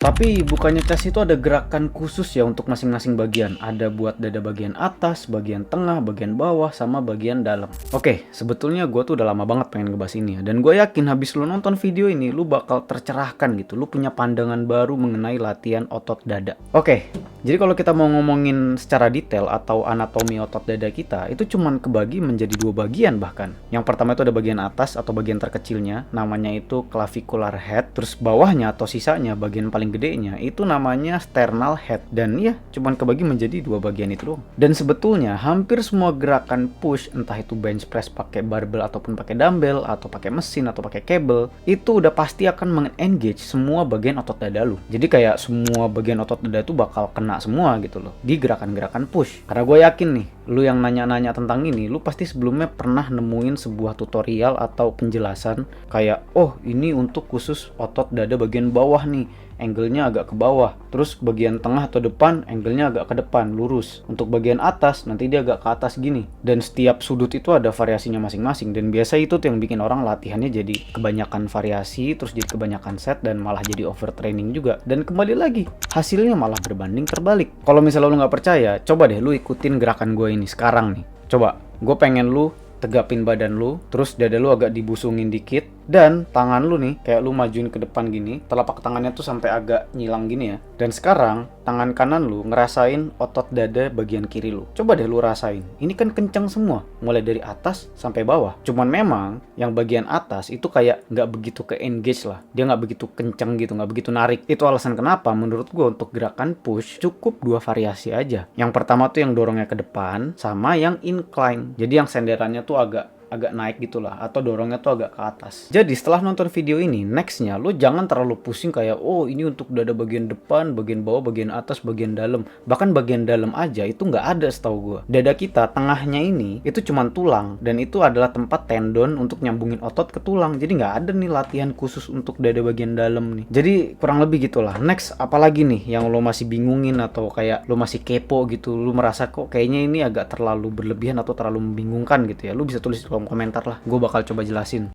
Tapi bukannya chest itu ada gerakan khusus ya untuk masing-masing bagian. Ada buat dada bagian atas, bagian tengah, bagian bawah, sama bagian dalam. Oke, sebetulnya gue tuh udah lama banget pengen ngebahas ini ya. Dan gue yakin habis lu nonton video ini, lu bakal tercerahkan gitu. Lu punya pandangan baru mengenai latihan otot dada. Oke, jadi kalau kita mau ngomongin secara detail atau anatomi otot dada kita, itu cuman kebagi menjadi dua bagian bahkan. Yang pertama itu ada bagian atas atau bagian terkecilnya, namanya itu clavicular head. Terus bawahnya atau sisanya, bagian paling gedenya itu namanya sternal head, dan ya cuman kebagi menjadi dua bagian itu doang. Dan sebetulnya hampir semua gerakan push, entah itu bench press pakai barbell ataupun pakai dumbbell atau pakai mesin atau pakai kabel, itu udah pasti akan meng-engage semua bagian otot dada lu. Jadi kayak semua bagian otot dada itu bakal kena semua gitu loh di gerakan-gerakan push. Karena gue yakin nih, lu yang nanya-nanya tentang ini, lu pasti sebelumnya pernah nemuin sebuah tutorial atau penjelasan kayak, oh ini untuk khusus otot dada bagian bawah nih, angle-nya agak ke bawah. Terus bagian tengah atau depan, angle-nya agak ke depan, lurus. Untuk bagian atas, nanti dia agak ke atas gini. Dan setiap sudut itu ada variasinya masing-masing. Dan biasa itu tuh yang bikin orang latihannya jadi kebanyakan variasi, terus jadi kebanyakan set, dan malah jadi overtraining juga. Dan kembali lagi, hasilnya malah berbanding terbalik. Kalau misalnya lu nggak percaya, coba deh lu ikutin gerakan gue ini sekarang nih. Coba, gue pengen lu tegapin badan lu, terus dada lu agak dibusungin dikit, dan tangan lu nih kayak lu majuin ke depan gini, telapak tangannya tuh sampai agak nyilang gini ya. Dan sekarang tangan kanan lu ngerasain otot dada bagian kiri lu. Coba deh lu rasain. Ini kan kencang semua, mulai dari atas sampai bawah. Cuman memang yang bagian atas itu kayak nggak begitu ke engage lah. Dia nggak begitu kencang gitu, nggak begitu narik. Itu alasan kenapa menurut gue untuk gerakan push cukup dua variasi aja. Yang pertama tuh yang dorongnya ke depan, sama yang incline. Jadi yang senderannya tuh agak naik gitulah, atau dorongnya tuh agak ke atas. Jadi setelah nonton video ini, nextnya lo jangan terlalu pusing kayak, oh ini untuk dada bagian depan, bagian bawah, bagian atas, bagian dalam. Bahkan bagian dalam aja itu nggak ada setahu gue. Dada kita tengahnya ini itu cuman tulang, dan itu adalah tempat tendon untuk nyambungin otot ke tulang. Jadi nggak ada nih latihan khusus untuk dada bagian dalam nih. Jadi kurang lebih gitulah. Next, apalagi nih yang lo masih bingungin atau kayak lo masih kepo gitu, lo merasa kok kayaknya ini agak terlalu berlebihan atau terlalu membingungkan gitu ya, lo bisa tulis di kolom komentar lah, gue bakal coba jelasin.